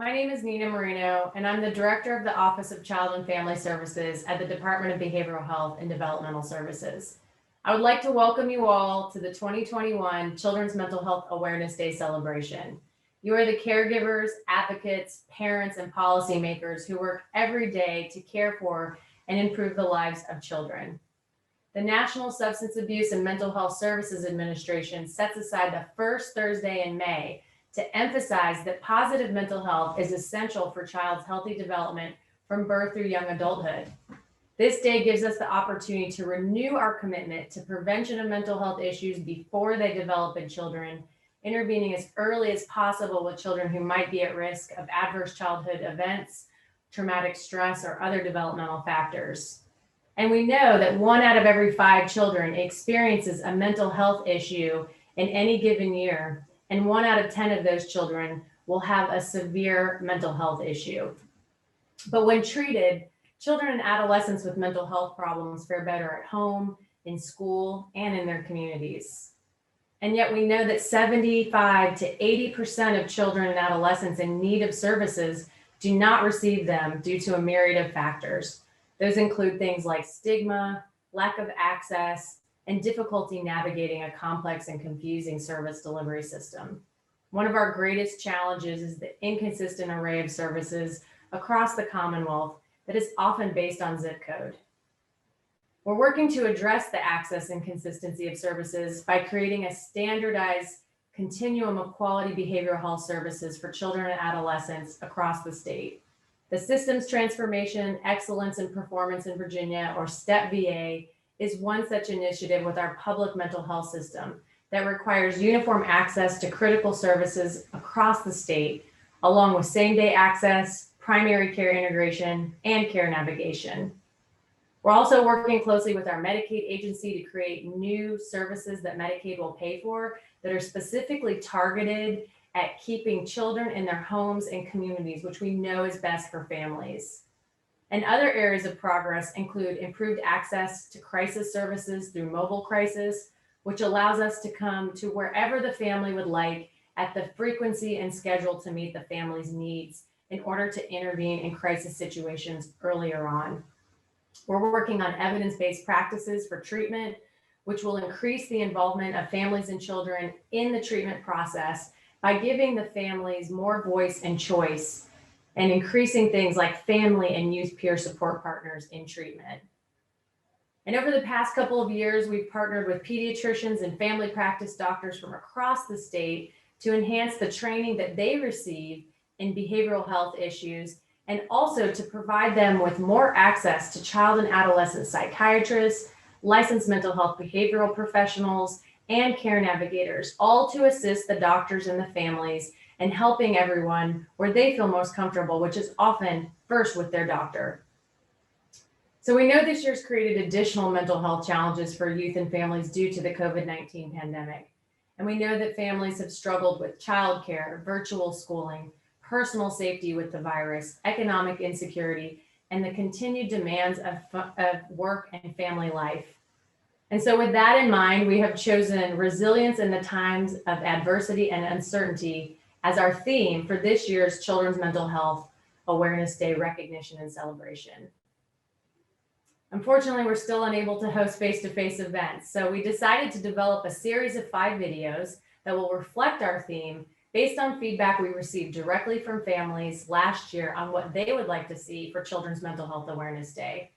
My name is Nina Marino, and I'm the Director of the Office of Child and Family Services at the Department of Behavioral Health and Developmental Services. I would like to welcome you all to the 2021 Children's Mental Health Awareness Day celebration. You are the caregivers, advocates, parents, and policymakers who work every day to care for and improve the lives of children. The National Substance Abuse and Mental Health Services Administration sets aside the first Thursday in May to emphasize that positive mental health is essential for child's healthy development from birth through young adulthood. This day gives us the opportunity to renew our commitment to prevention of mental health issues before they develop in children, intervening as early as possible with children who might be at risk of adverse childhood events, traumatic stress, or other developmental factors. And we know that 1 out of every 5 children experiences a mental health issue in any given year, and 1 out of 10 of those children will have a severe mental health issue. But when treated, children and adolescents with mental health problems fare better at home, in school, and in their communities. And yet we know that 75 to 80% of children and adolescents in need of services do not receive them due to a myriad of factors. Those include things like stigma, lack of access, and difficulty navigating a complex and confusing service delivery system. One of our greatest challenges is the inconsistent array of services across the Commonwealth that is often based on zip code. We're working to address the access and consistency of services by creating a standardized continuum of quality behavioral health services for children and adolescents across the state. The Systems Transformation, Excellence and Performance in Virginia, or STEP VA, is one such initiative with our public mental health system that requires uniform access to critical services across the state, along with same-day access, primary care integration, and care navigation. We're also working closely with our Medicaid agency to create new services that Medicaid will pay for that are specifically targeted at keeping children in their homes and communities, which we know is best for families. And other areas of progress include improved access to crisis services through mobile crisis, which allows us to come to wherever the family would like at the frequency and schedule to meet the family's needs in order to intervene in crisis situations earlier on. We're working on evidence-based practices for treatment, which will increase the involvement of families and children in the treatment process by giving the families more voice and choice, and increasing things like family and youth peer support partners in treatment. And over the past couple of years, we've partnered with pediatricians and family practice doctors from across the state to enhance the training that they receive in behavioral health issues, and also to provide them with more access to child and adolescent psychiatrists, licensed mental health behavioral professionals, and care navigators, all to assist the doctors and the families and helping everyone where they feel most comfortable, which is often first with their doctor. So we know this year's created additional mental health challenges for youth and families due to the COVID-19 pandemic. And we know that families have struggled with childcare, virtual schooling, personal safety with the virus, economic insecurity, and the continued demands of work and family life. And so with that in mind, we have chosen resilience in the times of adversity and uncertainty as our theme for this year's Children's Mental Health Awareness Day recognition and celebration. Unfortunately, we're still unable to host face-to-face events, so we decided to develop a series of 5 videos that will reflect our theme based on feedback we received directly from families last year on what they would like to see for Children's Mental Health Awareness Day.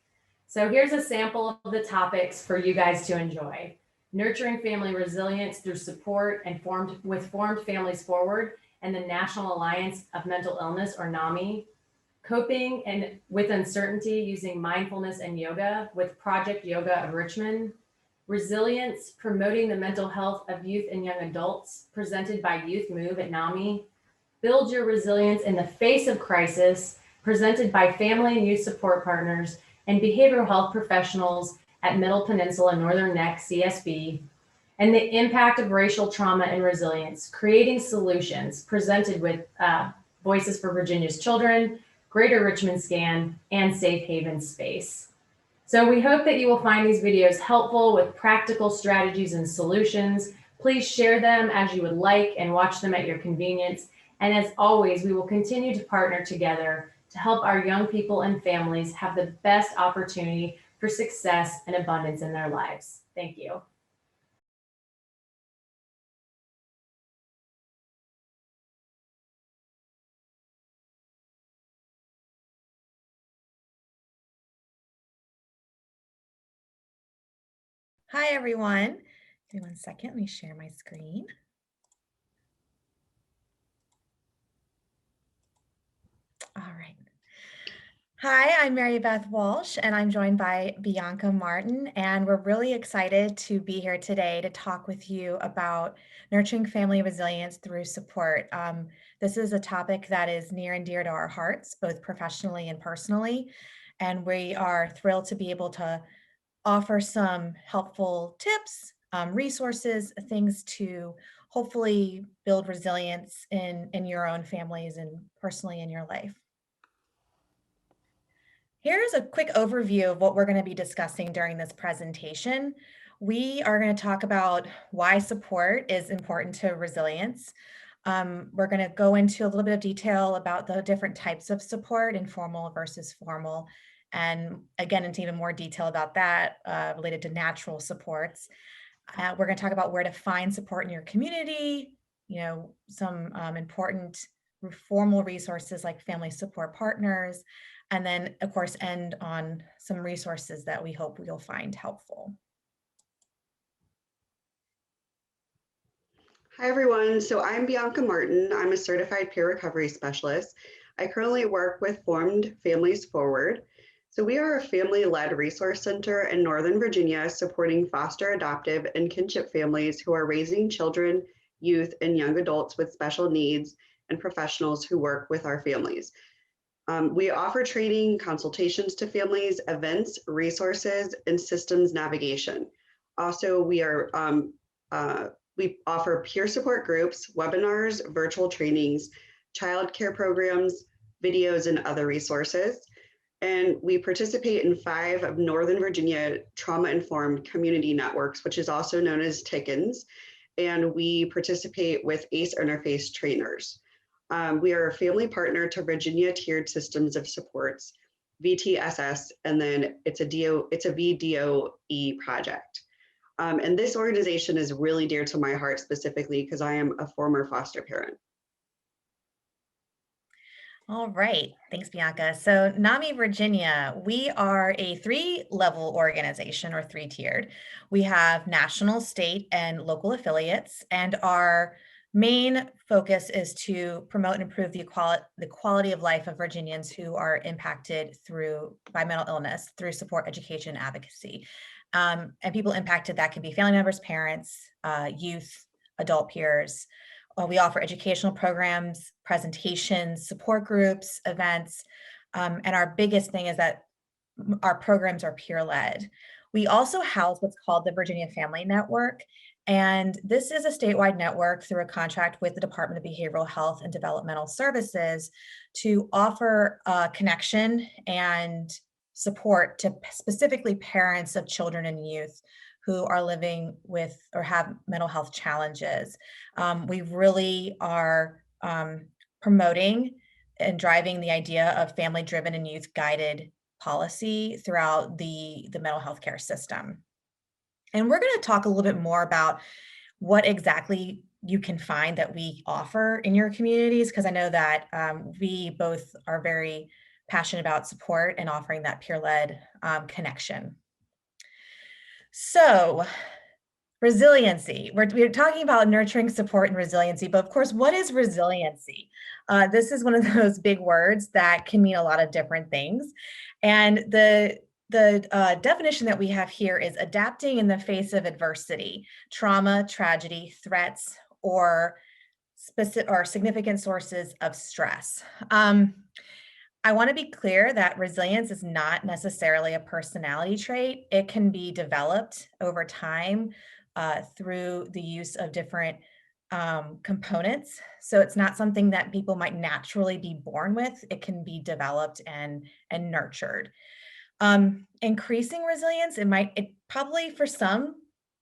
So here's a sample of the topics for you guys to enjoy. Nurturing family resilience through support and Formed Families Forward and the National Alliance of Mental Illness, or NAMI. Coping with uncertainty using mindfulness and yoga with Project Yoga of Richmond. Resilience, promoting the mental health of youth and young adults, presented by Youth Move at NAMI. Build your resilience in the face of crisis, presented by family and youth support partners and behavioral health professionals at Middle Peninsula Northern Neck CSB. And the impact of racial trauma and resilience, creating solutions, presented with Voices for Virginia's Children, Greater Richmond Scan, and Safe Haven Space. So we hope that you will find these videos helpful with practical strategies and solutions. Please share them as you would like and watch them at your convenience. And as always, we will continue to partner together to help our young people and families have the best opportunity for success and abundance in their lives. Thank you. Hi, everyone. Give me 1 second. Let me share my screen. All right. Hi, I'm Mary Beth Walsh, and I'm joined by Bianca Martin, and we're really excited to be here today to talk with you about nurturing family resilience through support. This is a topic that is near and dear to our hearts, both professionally and personally, and we are thrilled to be able to offer some helpful tips, resources, things to hopefully build resilience in your own families and personally in your life. Here's a quick overview of what we're going to be discussing during this presentation. We are going to talk about why support is important to resilience. We're going to go into a little bit of detail about the different types of support, informal versus formal, and again, into even more detail about that related to natural supports. We're going to talk about where to find support in your community, some important formal resources like family support partners, and then, of course, end on some resources that we hope you'll find helpful. Hi, everyone. So I'm Bianca Martin. I'm a certified peer recovery specialist. I currently work with Formed Families Forward. So we are a family-led resource center in Northern Virginia supporting foster, adoptive, and kinship families who are raising children, youth, and young adults with special needs and professionals who work with our families. We offer training, consultations to families, events, resources, and systems navigation. Also, we offer peer support groups, webinars, virtual trainings, childcare programs, videos, and other resources. And we participate in 5 of Northern Virginia trauma-informed community networks, which is also known as TICKINs. And we participate with ACE interface trainers. We are a family partner to Virginia Tiered Systems of Supports, VTSS, and then it's a VDOE project. And this organization is really dear to my heart specifically because I am a former foster parent. All right, thanks, Bianca. So NAMI Virginia, we are a 3-level organization or 3-tiered. We have national, state, and local affiliates, and our main focus is to promote and improve the quality of life of Virginians who are impacted by mental illness through support, education, advocacy. And people impacted, that can be family members, parents, youth, adult peers. We offer educational programs, presentations, support groups, events, and our biggest thing is that our programs are peer-led. We also house what's called the Virginia Family Network, and this is a statewide network through a contract with the Department of Behavioral Health and Developmental Services to offer connection and support to specifically parents of children and youth who are living with or have mental health challenges. We really are promoting and driving the idea of family-driven and youth-guided policy throughout the mental health care system. And we're going to talk a little bit more about what exactly you can find that we offer in your communities, because I know that we both are very passionate about support and offering that peer-led connection. So, resiliency. We're talking about nurturing support and resiliency, but of course, what is resiliency? This is one of those big words that can mean a lot of different things. And the definition that we have here is adapting in the face of adversity, trauma, tragedy, threats, or significant sources of stress. I want to be clear that resilience is not necessarily a personality trait. It can be developed over time through the use of different components. So it's not something that people might naturally be born with. It can be developed and nurtured. Increasing resilience, it probably for some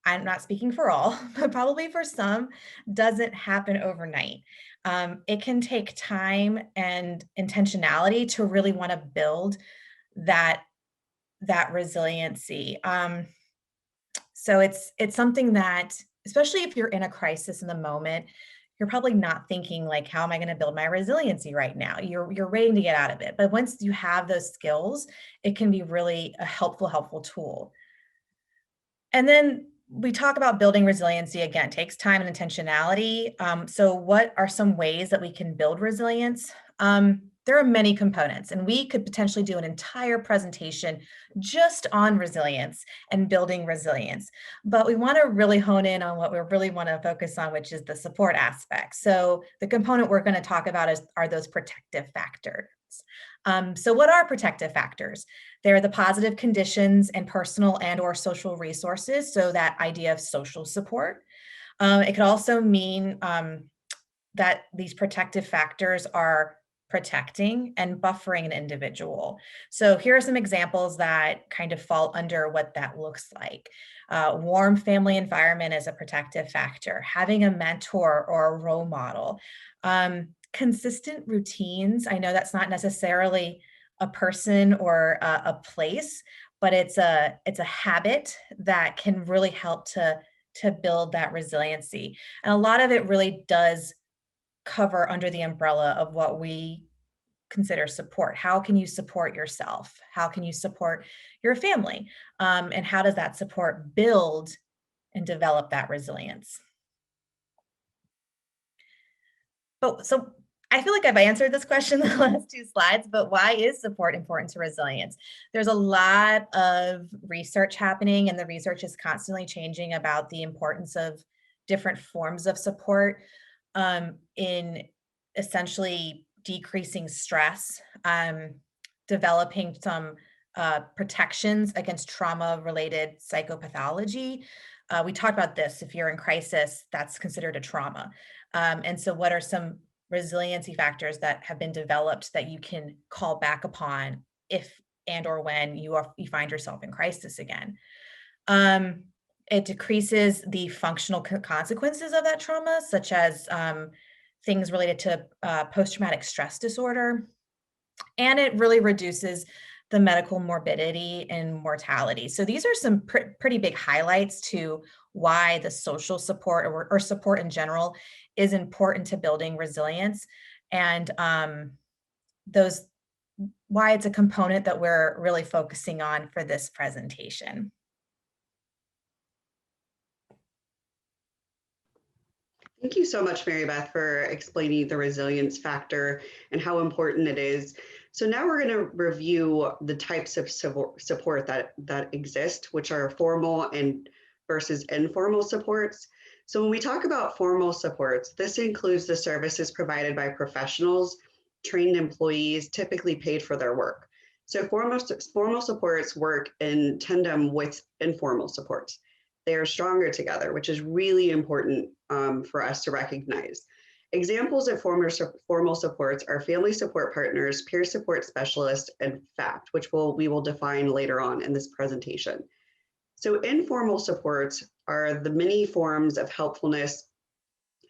I'm not speaking for all, but probably for some, doesn't happen overnight. It can take time and intentionality to really want to build that resiliency. So it's something that, especially if you're in a crisis in the moment, you're probably not thinking like, how am I going to build my resiliency right now? You're waiting to get out of it. But once you have those skills, it can be really a helpful tool. And then we talk about building resiliency again, takes time and intentionality. So what are some ways that we can build resilience? There are many components, and we could potentially do an entire presentation just on resilience and building resilience. But we want to really hone in on what we really want to focus on, which is the support aspect. So the component we're going to talk about are those protective factors. So what are protective factors? They're the positive conditions and personal and or social resources. So that idea of social support. It could also mean that these protective factors are protecting and buffering an individual. So here are some examples that kind of fall under what that looks like. Warm family environment is a protective factor. Having a mentor or a role model. Consistent routines. I know that's not necessarily a person or a place, but it's a habit that can really help to build that resiliency. And a lot of it really does cover under the umbrella of what we consider support. How can you support yourself? How can you support your family? And how does that support build and develop that resilience? But so I feel like I've answered this question in the last two slides, but why is support important to resilience? There's a lot of research happening, and the research is constantly changing about the importance of different forms of support in essentially decreasing stress, developing some protections against trauma-related psychopathology. We talked about this. If you're in crisis, that's considered a trauma. And so what are some resiliency factors that have been developed that you can call back upon if and or when you find yourself in crisis again? It decreases the functional consequences of that trauma, such as things related to post-traumatic stress disorder. And it really reduces the medical morbidity and mortality. So these are some pretty big highlights to why the social support or support in general is important to building resilience, and why it's a component that we're really focusing on for this presentation. Thank you so much, Mary Beth, for explaining the resilience factor and how important it is. So now we're going to review the types of support that exist, which are formal and versus informal supports. So when we talk about formal supports, this includes the services provided by professionals, trained employees, typically paid for their work. So formal supports work in tandem with informal supports. They are stronger together, which is really important for us to recognize. Examples of formal supports are family support partners, peer support specialists, and FACT, which we will define later on in this presentation. So informal supports are the many forms of helpfulness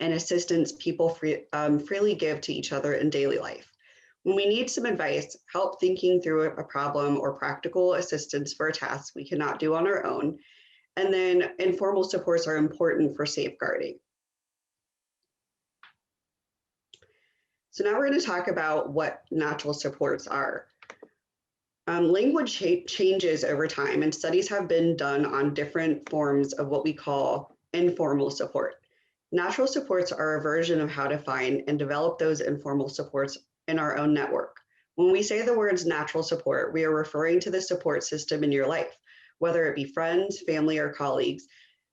and assistance people freely give to each other in daily life. When we need some advice, help thinking through a problem, or practical assistance for a task we cannot do on our own. And then informal supports are important for safeguarding. So now we're going to talk about what natural supports are. Language changes over time, and studies have been done on different forms of what we call informal support. Natural supports are a version of how to find and develop those informal supports in our own network. When we say the words natural support, we are referring to the support system in your life, whether it be friends, family, or colleagues.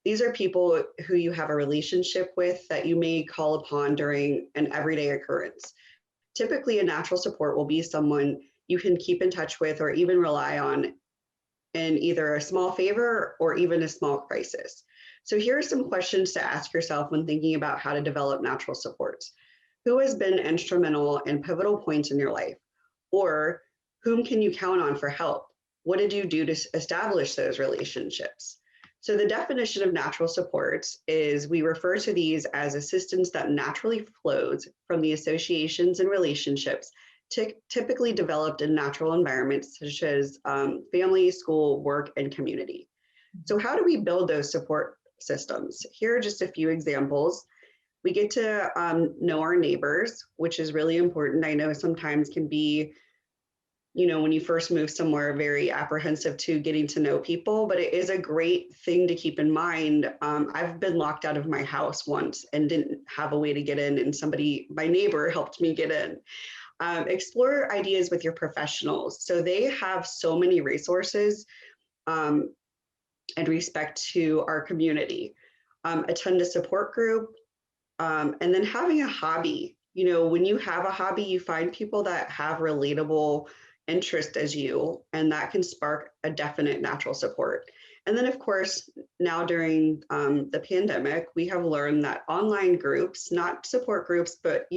These are people who you have a relationship with that you may call upon during an everyday occurrence. Typically, a natural support will be someone you can keep in touch with or even rely on in either a small favor or even a small crisis. So here are some questions to ask yourself when thinking about how to develop natural supports. Who has been instrumental in pivotal points in your life? Or whom can you count on for help? What did you do to establish those relationships? So the definition of natural supports is we refer to these as assistance that naturally flows from the associations and relationships typically developed in natural environments such as family, school, work, and community. So how do we build those support systems? Here are just a few examples. We get to know our neighbors, which is really important. I know sometimes can be, when you first move somewhere, very apprehensive to getting to know people, but it is a great thing to keep in mind. I've been locked out of my house once and didn't have a way to get in, and my neighbor helped me get in. Explore ideas with your professionals. So they have so many resources and respect to our community. Attend a support group, and then having a hobby. When you have a hobby, you find people that have relatable interest as you, and that can spark a definite natural support. And then, of course, now during the pandemic, we have learned that online groups, not support groups, but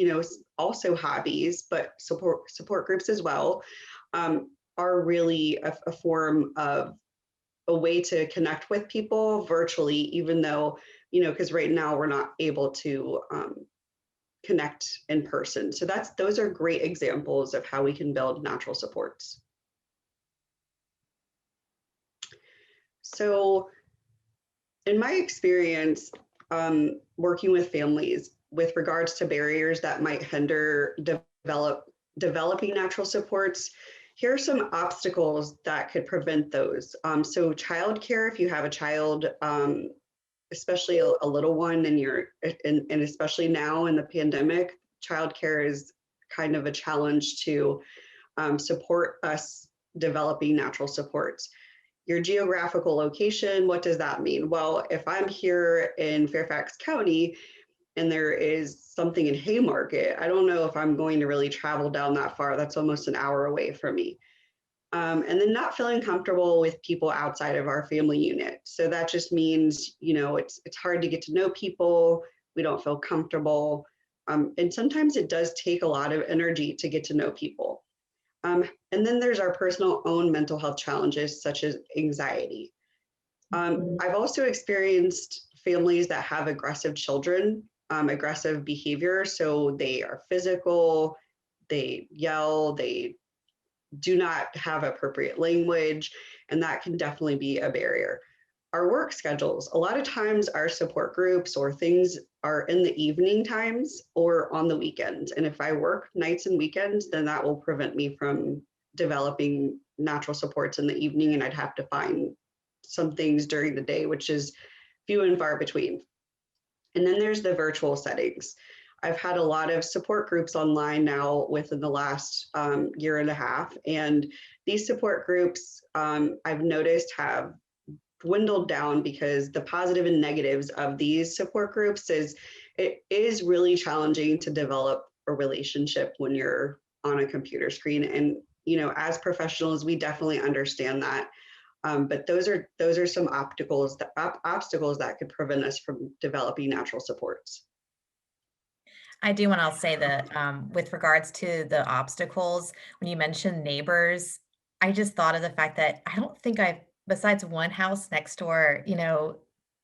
also hobbies, but support groups as well, are really a form of a way to connect with people virtually, even though, because right now we're not able to connect in person. So those are great examples of how we can build natural supports. So in my experience, working with families with regards to barriers that might hinder developing natural supports, here are some obstacles that could prevent those. So childcare, if you have a child, especially a little one, and especially now in the pandemic, childcare is kind of a challenge to support us developing natural supports. Your geographical location, what does that mean? Well, if I'm here in Fairfax County and there is something in Haymarket, I don't know if I'm going to really travel down that far. That's almost an hour away from me. And then not feeling comfortable with people outside of our family unit. So that just means, it's hard to get to know people. We don't feel comfortable. And sometimes it does take a lot of energy to get to know people. And then there's our personal own mental health challenges, such as anxiety. I've also experienced families that have aggressive children, aggressive behavior. So they are physical, they yell, they do not have appropriate language, and that can definitely be a barrier. Our work schedules, a lot of times our support groups or things are in the evening times or on the weekends. And if I work nights and weekends, then that will prevent me from developing natural supports in the evening, and I'd have to find some things during the day, which is few and far between. And then there's the virtual settings. I've had a lot of support groups online now within the last year and a half. And these support groups, I've noticed, have dwindled down because the positive and negatives of these support groups is it is really challenging to develop a relationship when you're on a computer screen. And, as professionals, we definitely understand that. But those are some obstacles that could prevent us from developing natural supports. I do want to say that with regards to the obstacles, when you mentioned neighbors, I just thought of the fact that I don't think besides one house next door,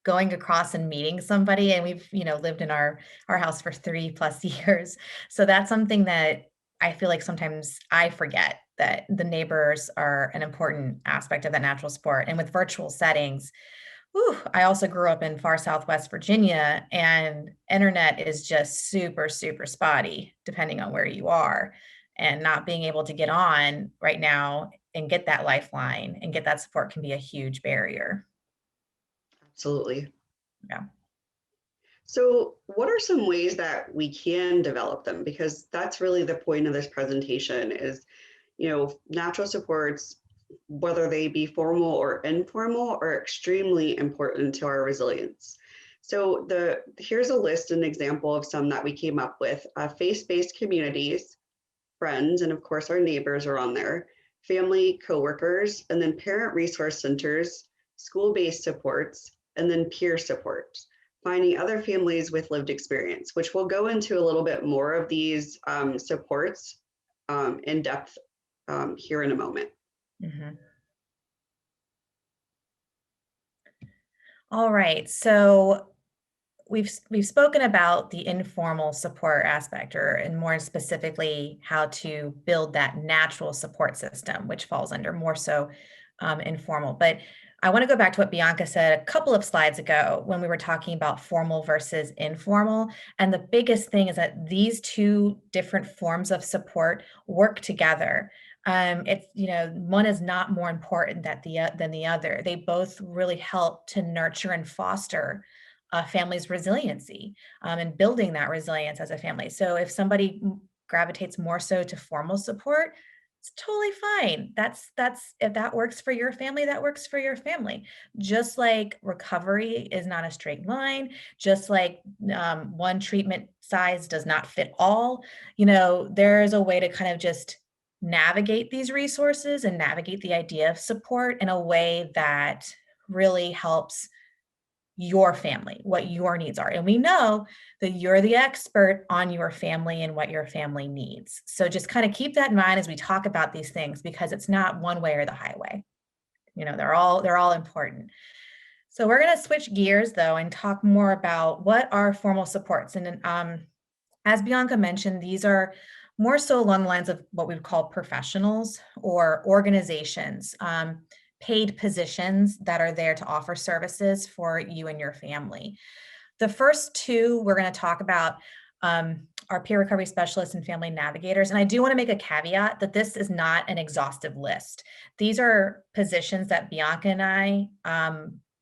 going across and meeting somebody, and we've, lived in our house for 3+ years. So that's something that I feel like sometimes I forget that the neighbors are an important aspect of that natural sport. And with virtual settings, I also grew up in far Southwest Virginia, and internet is just super, super spotty depending on where you are. And not being able to get on right now and get that lifeline and get that support can be a huge barrier. Absolutely. Yeah. So what are some ways that we can develop them? Because that's really the point of this presentation is, natural supports, whether they be formal or informal, are extremely important to our resilience. So here's a list, an example of some that we came up with. Faith-based communities, friends, and of course our neighbors are on there, family, coworkers, and then parent resource centers, school-based supports, and then peer support. Finding other families with lived experience, which we'll go into a little bit more of these supports in depth here in a moment. Mm-hmm. All right, so we've spoken about the informal support aspect, or and more specifically, how to build that natural support system, which falls under more so informal. But I want to go back to what Bianca said a couple of slides ago when we were talking about formal versus informal. And the biggest thing is that these two different forms of support work together. It's, one is not more important than the other. They both really help to nurture and foster a family's resiliency, and building that resilience as a family. So if somebody gravitates more so to formal support, it's totally fine. That's if that works for your family, that works for your family. Just like recovery is not a straight line, just like one treatment size does not fit all. There is a way to kind of just navigate these resources and navigate the idea of support in a way that really helps your family, what your needs are. And we know that you're the expert on your family and what your family needs. So just kind of keep that in mind as we talk about these things, because it's not one way or the highway. They're all important. So we're going to switch gears though and talk more about what are formal supports. And as Bianca mentioned, these are more so along the lines of what we would call professionals or organizations, paid positions that are there to offer services for you and your family. The first two we're going to talk about are peer recovery specialists and family navigators. And I do want to make a caveat that this is not an exhaustive list. These are positions that Bianca and I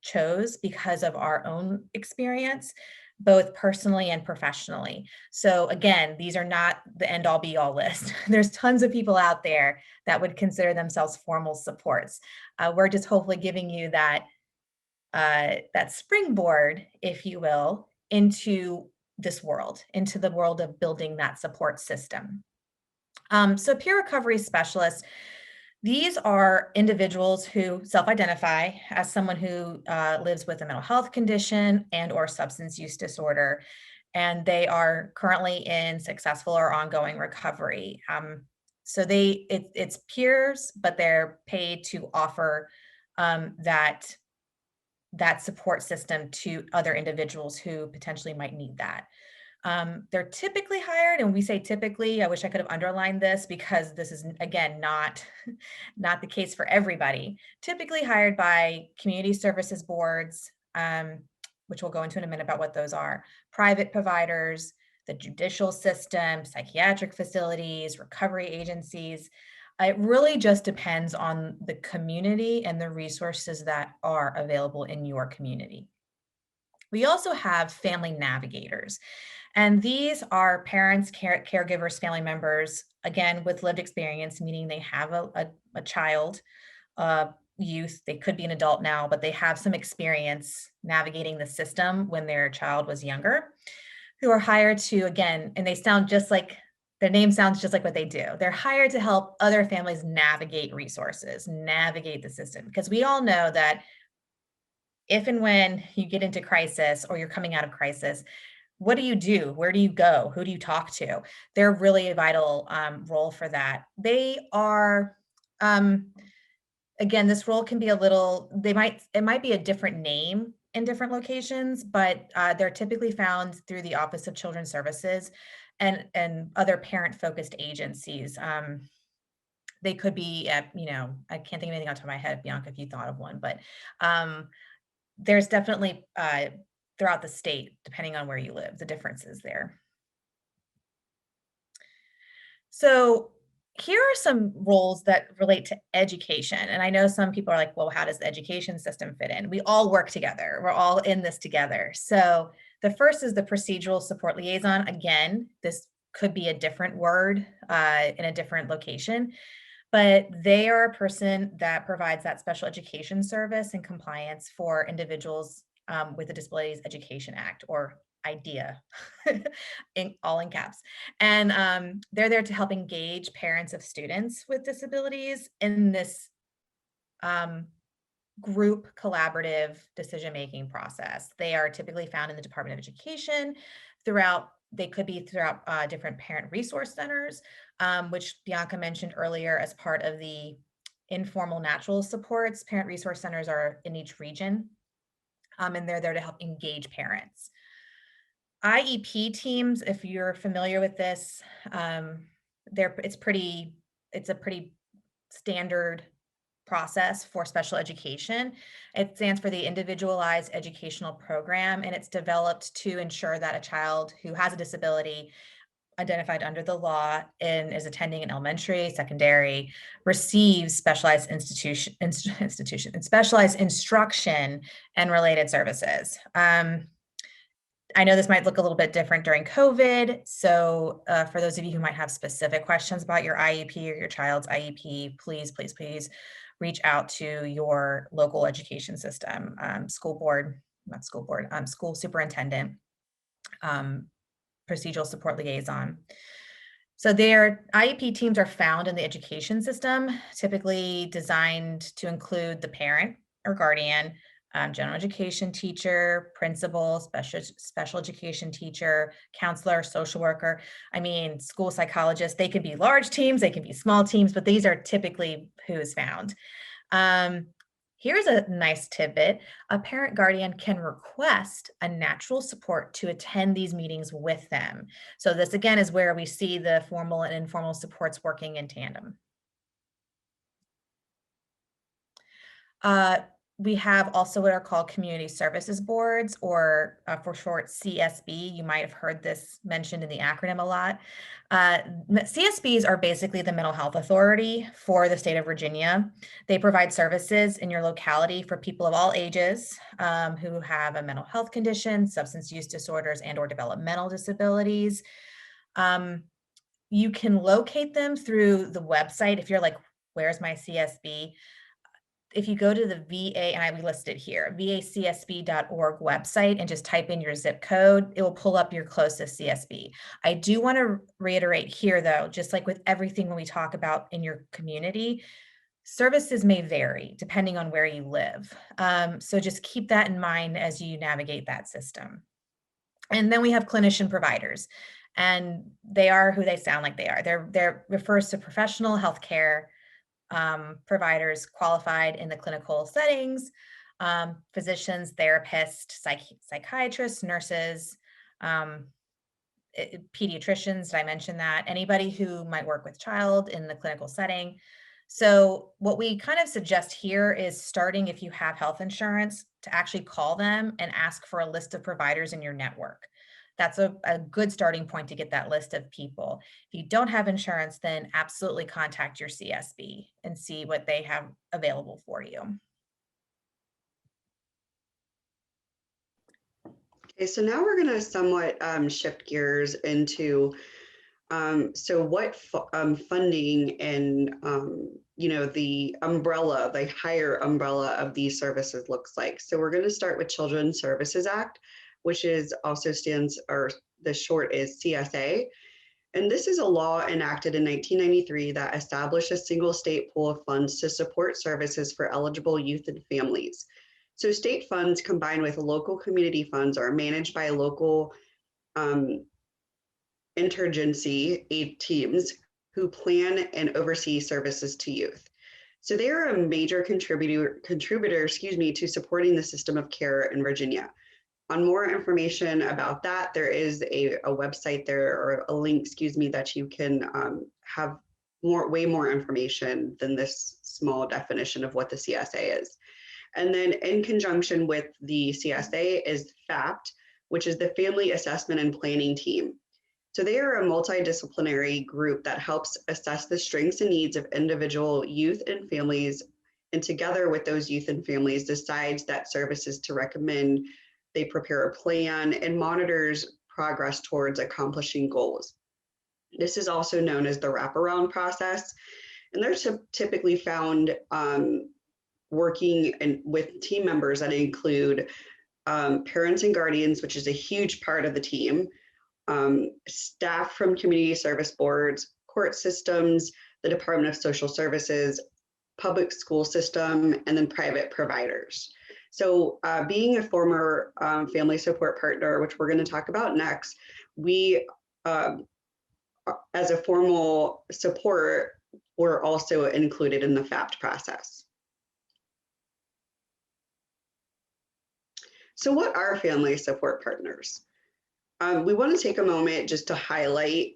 chose because of our own experience, both personally and professionally. So again, these are not the end all be all list. There's tons of people out there that would consider themselves formal supports. We're just hopefully giving you that springboard, if you will, into this world, into the world of building that support system. So peer recovery specialists, these are individuals who self-identify as someone who lives with a mental health condition and or substance use disorder, and they are currently in successful or ongoing recovery. So it's peers, but they're paid to offer that support system to other individuals who potentially might need that. They're typically hired, and we say typically, I wish I could have underlined this because this is, again, not the case for everybody. Typically hired by community services boards, which we'll go into in a minute about what those are, private providers, the judicial system, psychiatric facilities, recovery agencies. It really just depends on the community and the resources that are available in your community. We also have family navigators, and these are parents, caregivers, family members, again, with lived experience, meaning they have a child, youth, they could be an adult now, but they have some experience navigating the system when their child was younger, who are hired to, again, and they sound just like, their name sounds just like what they do. They're hired to help other families navigate resources, navigate the system, because we all know that if and when you get into crisis or you're coming out of crisis, what do you do? Where do you go? Who do you talk to? They're really a vital role for that. They are, again, this role can be it might be a different name in different locations, but they're typically found through the Office of Children's Services and other parent-focused agencies. They could be at, I can't think of anything off the top of my head, Bianca, if you thought of one, but there's definitely throughout the state, depending on where you live, the differences there. So here are some roles that relate to education. And I know some people are like, well, how does the education system fit in? We all work together. We're all in this together. So the first is the procedural support liaison. Again, this could be a different word in a different location, but they are a person that provides that special education service and compliance for individuals with the Disabilities Education Act, or IDEA, all in caps. And they're there to help engage parents of students with disabilities in this group collaborative decision-making process. They are typically found in the Department of Education they could be throughout different parent resource centers, which Bianca mentioned earlier as part of the informal natural supports. Parent resource centers are in each region. and they're there to help engage parents. IEP teams, if you're familiar with this, it's a pretty standard process for special education. It stands for the Individualized Educational Program, and it's developed to ensure that a child who has a disability identified under the law and is attending an elementary, secondary, receives specialized specialized instruction and related services. I know this might look a little bit different during COVID. So for those of you who might have specific questions about your IEP or your child's IEP, please, please, please reach out to your local education system, school superintendent, procedural support liaison. So their IEP teams are found in the education system, typically designed to include the parent or guardian, general education teacher, principal, special education teacher, counselor, social worker. I mean, school psychologists, they can be large teams, they can be small teams, but these are typically who is found. Here's a nice tidbit. A parent guardian can request a natural support to attend these meetings with them. So this again is where we see the formal and informal supports working in tandem. We have also what are called community services boards, or for short CSB. You might have heard this mentioned in the acronym a lot. CSBs are basically the mental health authority for the state of Virginia. They provide services in your locality for people of all ages who have a mental health condition, substance use disorders, and or developmental disabilities. You can locate them through the website. If you're like, where's my CSB? If you go to the VA, and we list it here, vacsb.org website, and just type in your zip code, it will pull up your closest CSB. I do want to reiterate here, though, just like with everything when we talk about in your community, services may vary depending on where you live. So just keep that in mind as you navigate that system. And then we have clinician providers, and they are who they sound like they are. They're refers to professional healthcare providers qualified in the clinical settings, physicians, therapists, psychiatrists, nurses, pediatricians, did I mention that? Anybody who might work with child in the clinical setting. So what we kind of suggest here is starting, if you have health insurance, to actually call them and ask for a list of providers in your network. That's a good starting point to get that list of people. If you don't have insurance, then absolutely contact your CSB and see what they have available for you. Okay, so now we're going to somewhat shift gears into so what funding and the umbrella, the higher umbrella of these services looks like. So we're going to start with Children's Services Act, which is also stands, or the short is CSA. And this is a law enacted in 1993 that established a single state pool of funds to support services for eligible youth and families. So state funds combined with local community funds are managed by local interagency aid teams who plan and oversee services to youth. So they are a major contributor, to supporting the system of care in Virginia. On more information about that, there is a website there, or a link, that you can have way more information than this small definition of what the CSA is. And then in conjunction with the CSA is FAPT, which is the Family Assessment and Planning Team. So they are a multidisciplinary group that helps assess the strengths and needs of individual youth and families, and together with those youth and families decides that services to recommend. They prepare a plan and monitors progress towards accomplishing goals. This is also known as the wraparound process, and they're typically found working with team members that include parents and guardians, which is a huge part of the team, staff from community service boards, court systems, the Department of Social Services, public school system, and then private providers. So being a former family support partner, which we're going to talk about next, we, as a formal support, were also included in the FAPT process. So what are family support partners? We want to take a moment just to highlight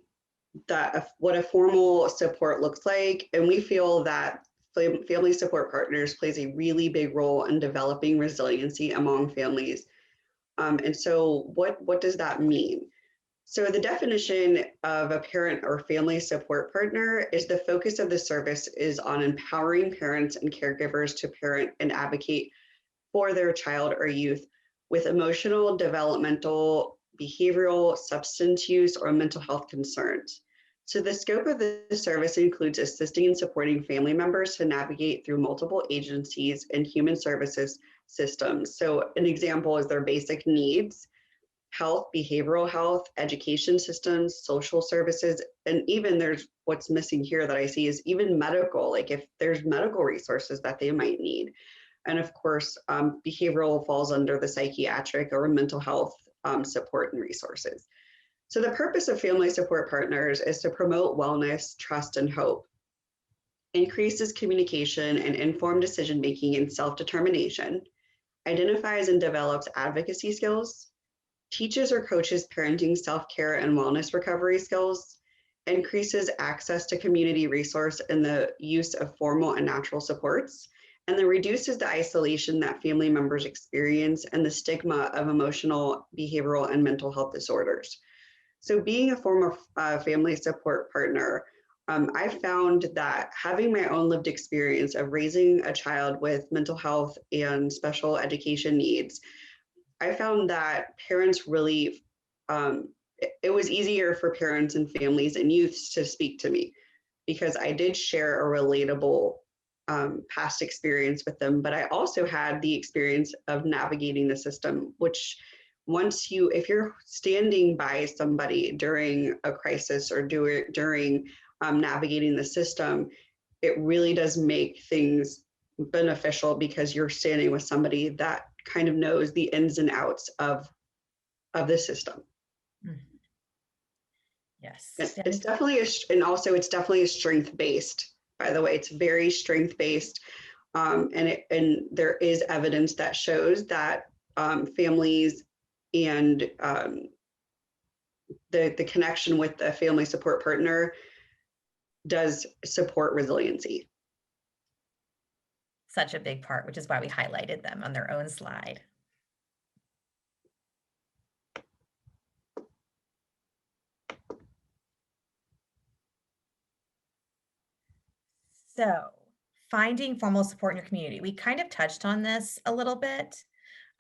that what a formal support looks like. And we feel that family support partners plays a really big role in developing resiliency among families. And so what does that mean? So the definition of a parent or family support partner is the focus of the service is on empowering parents and caregivers to parent and advocate for their child or youth with emotional, developmental, behavioral, substance use, or mental health concerns. So the scope of the service includes assisting and supporting family members to navigate through multiple agencies and human services systems. So an example is their basic needs, health, behavioral health, education systems, social services, and even there's what's missing here that I see is even medical, like if there's medical resources that they might need. And of course, behavioral falls under the psychiatric or mental health support and resources. So the purpose of family support partners is to promote wellness, trust, and hope, increases communication and informed decision-making and self-determination, identifies and develops advocacy skills, teaches or coaches parenting, self-care, and wellness recovery skills, increases access to community resource and the use of formal and natural supports, and then reduces the isolation that family members experience and the stigma of emotional, behavioral, and mental health disorders. So being a former family support partner, I found that having my own lived experience of raising a child with mental health and special education needs, I found that parents really, it was easier for parents and families and youths to speak to me because I did share a relatable past experience with them, but I also had the experience of navigating the system, which if you're standing by somebody during a crisis or during navigating the system, it really does make things beneficial because you're standing with somebody that kind of knows the ins and outs of the system. Yes. It's definitely and also it's definitely a strength-based, by the way. It's very strength-based. And there is evidence that shows that families and the connection with the family support partner does support resiliency. Such a big part, which is why we highlighted them on their own slide. So finding formal support in your community. We kind of touched on this a little bit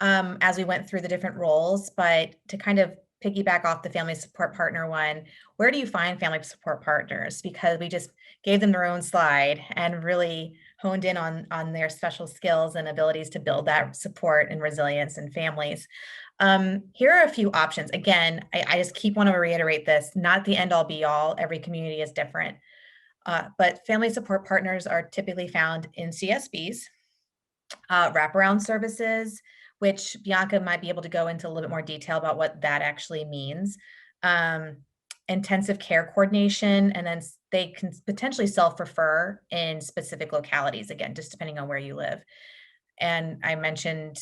as we went through the different roles, but to kind of piggyback off the family support partner one, where do you find family support partners? Because we just gave them their own slide and really honed in on their special skills and abilities to build that support and resilience in families. Here are a few options. Again, I just keep wanting to reiterate this, not the end all be all. Every community is different. But family support partners are typically found in CSBs, wraparound services, which Bianca might be able to go into a little bit more detail about what that actually means, intensive care coordination, and then they can potentially self-refer in specific localities, again, just depending on where you live. And I mentioned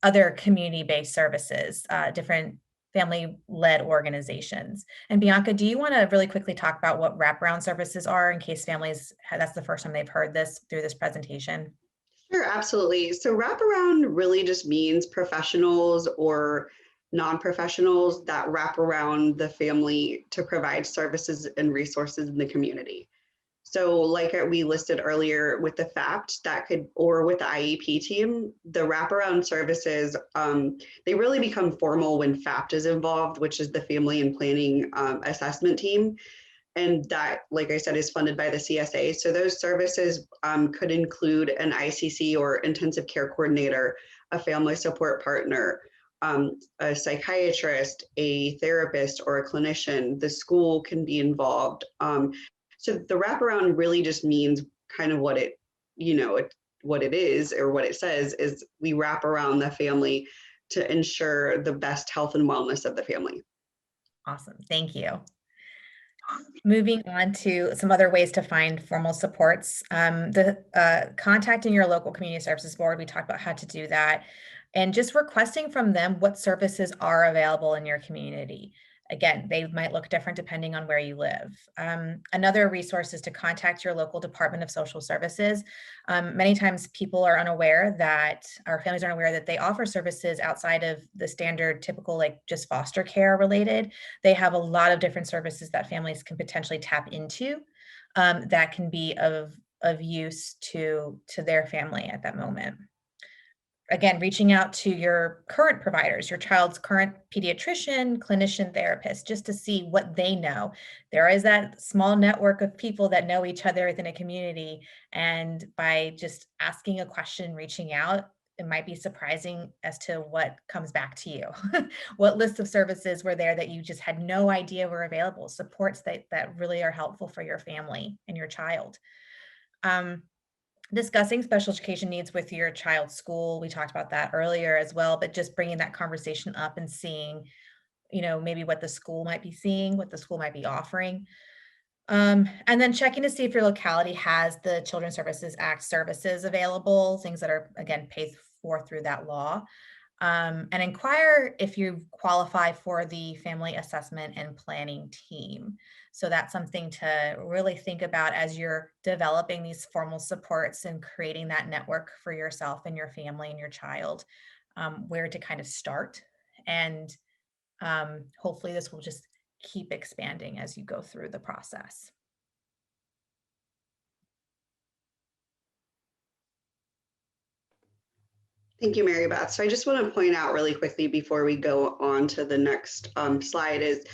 other community-based services, different family-led organizations. And Bianca, do you want to really quickly talk about what wraparound services are in case families, that's the first time they've heard this through this presentation? Sure, absolutely. So wraparound really just means professionals or non-professionals that wrap around the family to provide services and resources in the community. So like we listed earlier with the FAPT or with the IEP team, the wraparound services, they really become formal when FAPT is involved, which is the Family and Planning Assessment Team. And that, like I said, is funded by the CSA. So those services could include an ICC or intensive care coordinator, a family support partner, a psychiatrist, a therapist, or a clinician. The school can be involved. So the wraparound really just means kind of what it is or what it says is we wrap around the family to ensure the best health and wellness of the family. Awesome, thank you. Moving on to some other ways to find formal supports. Contacting your local community services board, we talked about how to do that. and just requesting from them what services are available in your community. Again, they might look different depending on where you live. Another resource is to contact your local Department of Social Services. Many times people are unaware that, our families aren't aware that they offer services outside of the standard typical, like just foster care related. They have a lot of different services that families can potentially tap into that can be of use to their family at that moment. Again, reaching out to your current providers, your child's current pediatrician, clinician, therapist, just to see what they know. There is that small network of people that know each other within a community. And by just asking a question, reaching out, it might be surprising as to what comes back to you. What list of services were there that you just had no idea were available, supports that really are helpful for your family and your child. Discussing special education needs with your child's school. We talked about that earlier as well, but just bringing that conversation up and seeing, maybe what the school might be seeing, what the school might be offering. And then checking to see if your locality has the Children's Services Act services available, things that are, again, paid for through that law. And inquire if you qualify for the family assessment and planning team. So that's something to really think about as you're developing these formal supports and creating that network for yourself and your family and your child, where to kind of start. And hopefully this will just keep expanding as you go through the process. Thank you, Mary Beth. So I just want to point out really quickly before we go on to the next slide is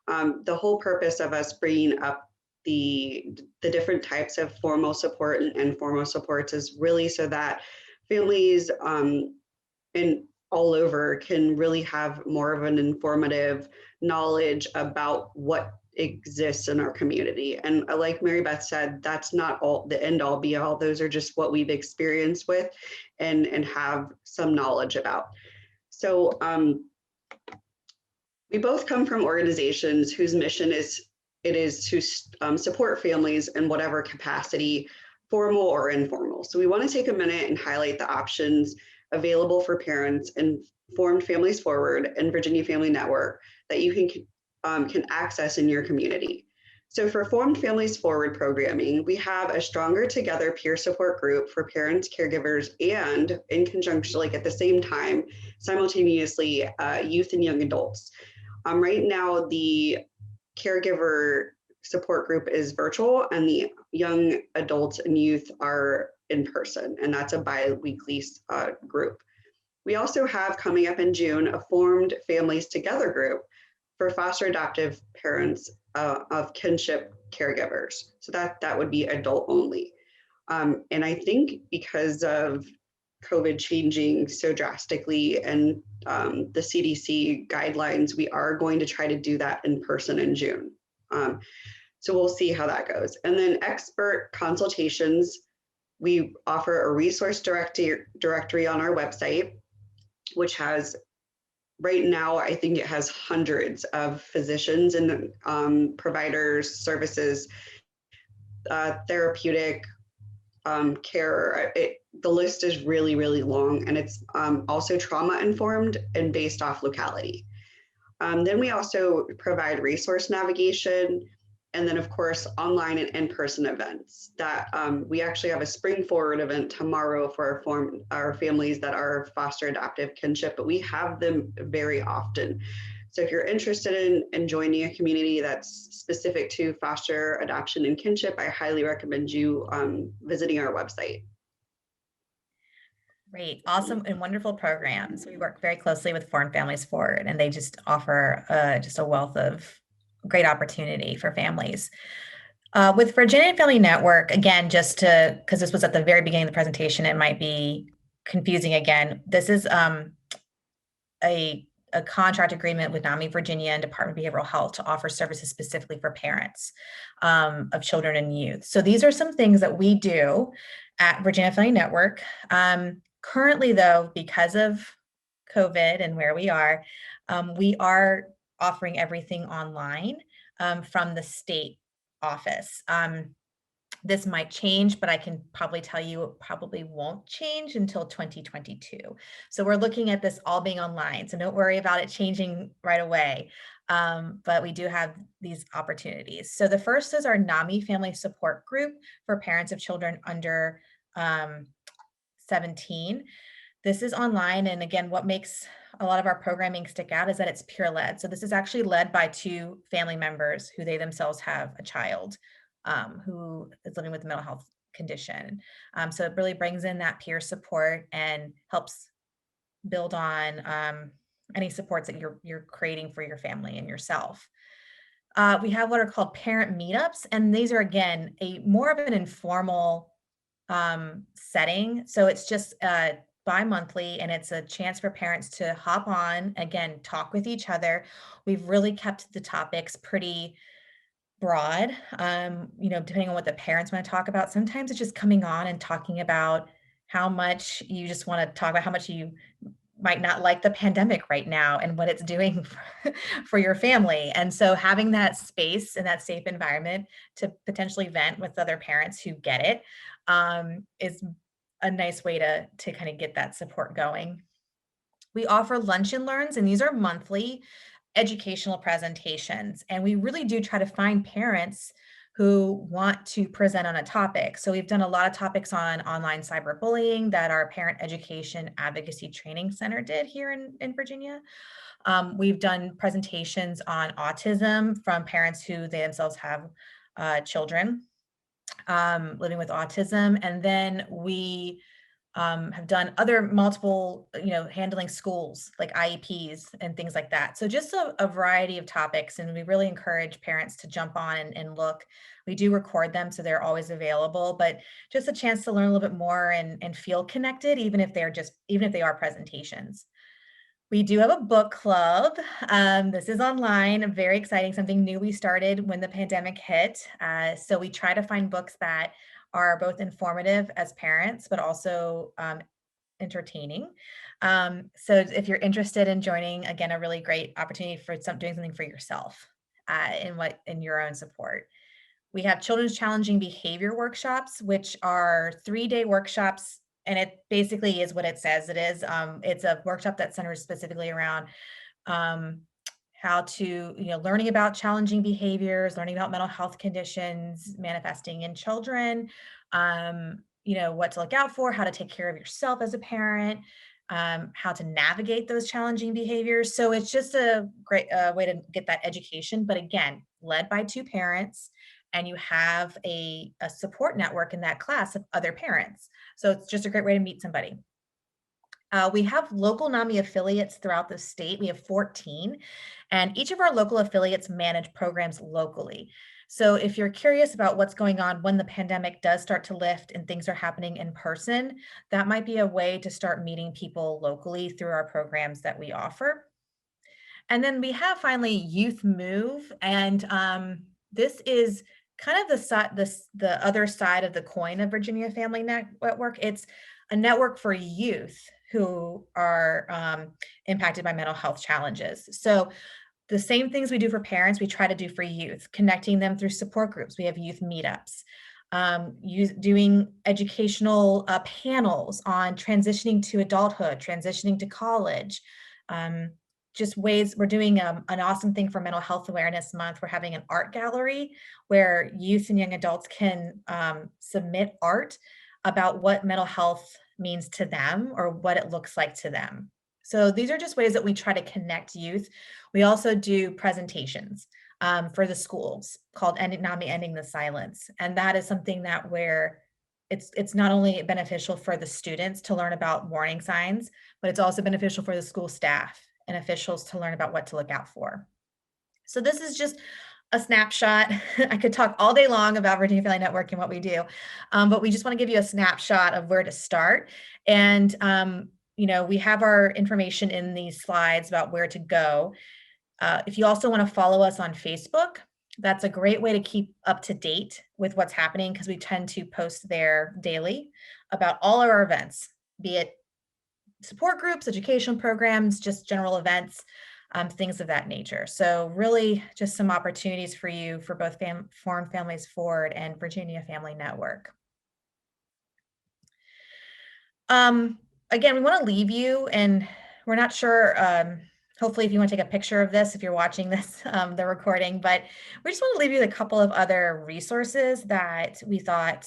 the whole purpose of us bringing up the different types of formal support and informal supports is really so that families and all over can really have more of an informative knowledge about what exists in our community. And like Mary Beth said, that's not all the end all be all. Those are just what we've experienced with and have some knowledge about. So we both come from organizations whose mission is to support families in whatever capacity, formal or informal. So we want to take a minute and highlight the options available for parents and Formed Families Forward and Virginia Family Network that you can access in your community. So for Formed Families Forward programming, we have a Stronger Together peer support group for parents, caregivers, and in conjunction, like at the same time, simultaneously, youth and young adults. Right now, the caregiver support group is virtual and the young adults and youth are in person, and that's a bi-weekly group. We also have coming up in June a Formed Families Together group for foster adoptive parents of kinship caregivers. So that would be adult only. And I think because of COVID changing so drastically and the CDC guidelines, we are going to try to do that in person in June. So we'll see how that goes. And then expert consultations, we offer a resource directory on our website, which has, right now, I think it has hundreds of physicians and providers, services, therapeutic care. The list is really, really long, and it's also trauma informed and based off locality. Then we also provide resource navigation, and then of course, online and in-person events that we actually have a Spring Forward event tomorrow for our families that are foster adoptive kinship, but we have them very often. So if you're interested in joining a community that's specific to foster adoption and kinship, I highly recommend you visiting our website. Great, awesome and wonderful programs. We work very closely with Formed Families Forward, and they just offer just a wealth of great opportunity for families. With Virginia Family Network, again, just to, because this was at the very beginning of the presentation, it might be confusing again. This is a contract agreement with NAMI Virginia and Department of Behavioral Health to offer services specifically for parents of children and youth. So these are some things that we do at Virginia Family Network. Currently, though, because of COVID and where we are offering everything online from the state office. This might change, but I can probably tell you it probably won't change until 2022. So we're looking at this all being online. So don't worry about it changing right away. But we do have these opportunities. So the first is our NAMI Family Support Group for parents of children under 17. This is online. And again, what makes a lot of our programming stick out is that it's peer led. So this is actually led by two family members who they themselves have a child who is living with a mental health condition. So it really brings in that peer support and helps build on any supports that you're creating for your family and yourself. We have what are called parent meetups, and these are again a more of an informal setting. So it's just bi-monthly, and it's a chance for parents to hop on, again, talk with each other. We've really kept the topics pretty broad, depending on what the parents want to talk about. Sometimes it's just coming on and talking about how much you just want to talk about how much you might not like the pandemic right now and what it's doing for your family. And so having that space and that safe environment to potentially vent with other parents who get it is a nice way to kind of get that support going. We offer lunch and learns, and these are monthly educational presentations. And we really do try to find parents who want to present on a topic. So we've done a lot of topics on online cyberbullying that our Parent Education Advocacy Training Center did here in Virginia. We've done presentations on autism from parents who they themselves have children living with autism. And then we have done other multiple, handling schools like IEPs and things like that. So just a variety of topics. And we really encourage parents to jump on and look. We do record them, so they're always available, but just a chance to learn a little bit more and feel connected, even if they are presentations. We do have a book club. This is online, very exciting, something new we started when the pandemic hit. So we try to find books that are both informative as parents, but also entertaining. So if you're interested in joining, again, a really great opportunity for doing something for yourself in your own support. We have children's challenging behavior workshops, which are 3-day workshops. And it basically is what it says it is. It's a workshop that centers specifically around how to, learning about challenging behaviors, learning about mental health conditions manifesting in children, what to look out for, how to take care of yourself as a parent, how to navigate those challenging behaviors. So it's just a great way to get that education, but again, led by two parents, and you have a support network in that class of other parents. So it's just a great way to meet somebody. We have local NAMI affiliates throughout the state. We have 14, and each of our local affiliates manage programs locally. So if you're curious about what's going on when the pandemic does start to lift and things are happening in person, that might be a way to start meeting people locally through our programs that we offer. And then we have finally Youth Move, and this is kind of the other side of the coin of Virginia Family Network. It's a network for youth who are impacted by mental health challenges. So the same things we do for parents, we try to do for youth, connecting them through support groups. We have youth meetups, doing educational panels on transitioning to adulthood, transitioning to college, just ways. We're doing an awesome thing for Mental Health Awareness Month. We're having an art gallery where youth and young adults can submit art about what mental health means to them or what it looks like to them. So these are just ways that we try to connect youth. We also do presentations for the schools called NAMI Ending the Silence. And that is something that where it's not only beneficial for the students to learn about warning signs, but it's also beneficial for the school staff and officials to learn about what to look out for. So this is just a snapshot. I could talk all day long about Virginia Family Network and what we do, but we just want to give you a snapshot of where to start. And, we have our information in these slides about where to go. If you also want to follow us on Facebook, that's a great way to keep up to date with what's happening because we tend to post there daily about all of our events, be it support groups, educational programs, just general events. things of that nature. So really just some opportunities for you for both Foreign Families Forward and Virginia Family Network. Again, we want to leave you, and we're not sure, hopefully if you want to take a picture of this, if you're watching this, the recording, but we just want to leave you with a couple of other resources that we thought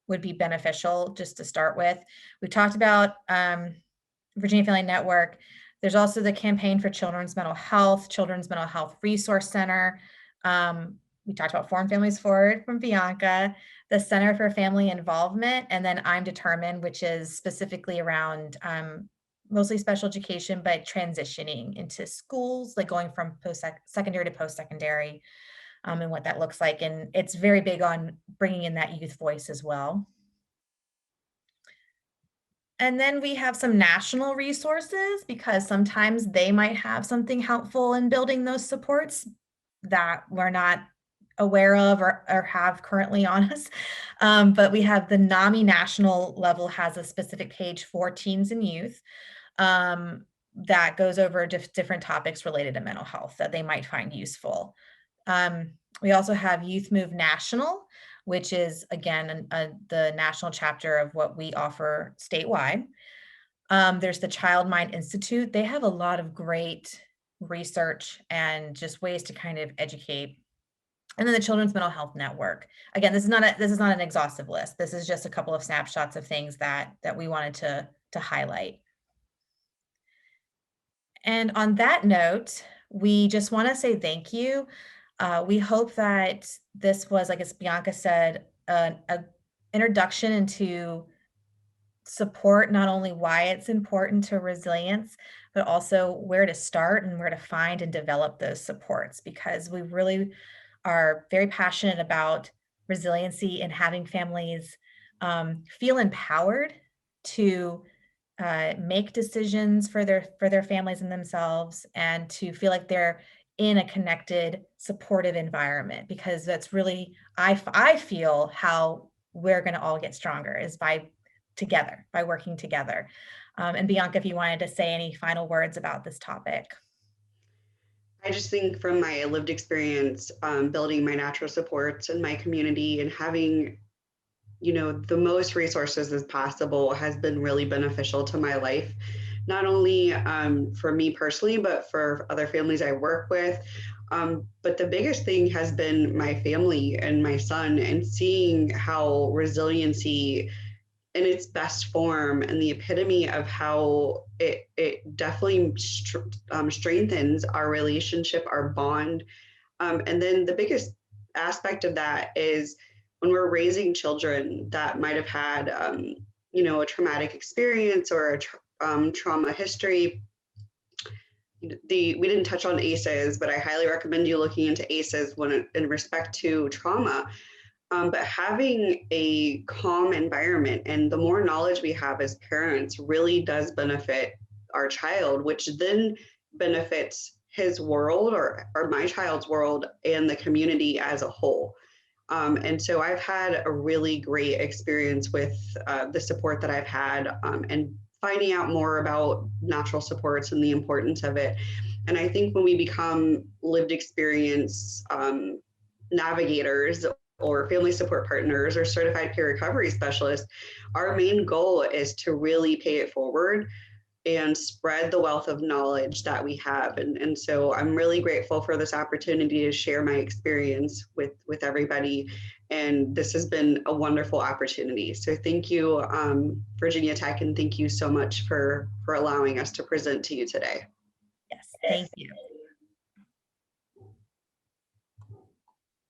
would be beneficial just to start with. We talked about Virginia Family Network. There's also the Campaign for Children's Mental Health, Children's Mental Health Resource Center. We talked about Foreign Families Forward from Bianca, the Center for Family Involvement, and then I'm Determined, which is specifically around mostly special education, but transitioning into schools, like going from secondary to post-secondary, and what that looks like. And it's very big on bringing in that youth voice as well. And then we have some national resources, because sometimes they might have something helpful in building those supports that we're not aware of or have currently on us. But we have the NAMI national level has a specific page for teens and youth that goes over different topics related to mental health that they might find useful. We also have Youth Move National, which is, again, the national chapter of what we offer statewide. There's the Child Mind Institute. They have a lot of great research and just ways to kind of educate. And then the Children's Mental Health Network. Again, this is not an exhaustive list. This is just a couple of snapshots of things that we wanted to highlight. And on that note, we just want to say thank you. We hope that this was, like as Bianca said, an introduction into support, not only why it's important to resilience, but also where to start and where to find and develop those supports, because we really are very passionate about resiliency and having families feel empowered to make decisions for their families and themselves, and to feel like they're in a connected, supportive environment, because that's really, I feel how we're going to all get stronger is by working together. And Bianca, if you wanted to say any final words about this topic. I just think from my lived experience, building my natural supports in my community and having, the most resources as possible has been really beneficial to my life, not only for me personally, but for other families I work with. But the biggest thing has been my family and my son, and seeing how resiliency in its best form and the epitome of how it definitely strengthens our relationship, our bond. And then the biggest aspect of that is when we're raising children that might have had, a traumatic experience or a trauma history. We didn't touch on ACEs, but I highly recommend you looking into ACEs in respect to trauma. But having a calm environment and the more knowledge we have as parents really does benefit our child, which then benefits his world or my child's world and the community as a whole. And so I've had a really great experience with the support that I've had and finding out more about natural supports and the importance of it. And I think when we become lived experience navigators or family support partners or certified peer recovery specialists, our main goal is to really pay it forward and spread the wealth of knowledge that we have. And so I'm really grateful for this opportunity to share my experience with everybody. And this has been a wonderful opportunity. So thank you, Virginia Tech, and thank you so much for allowing us to present to you today. Yes, thank you.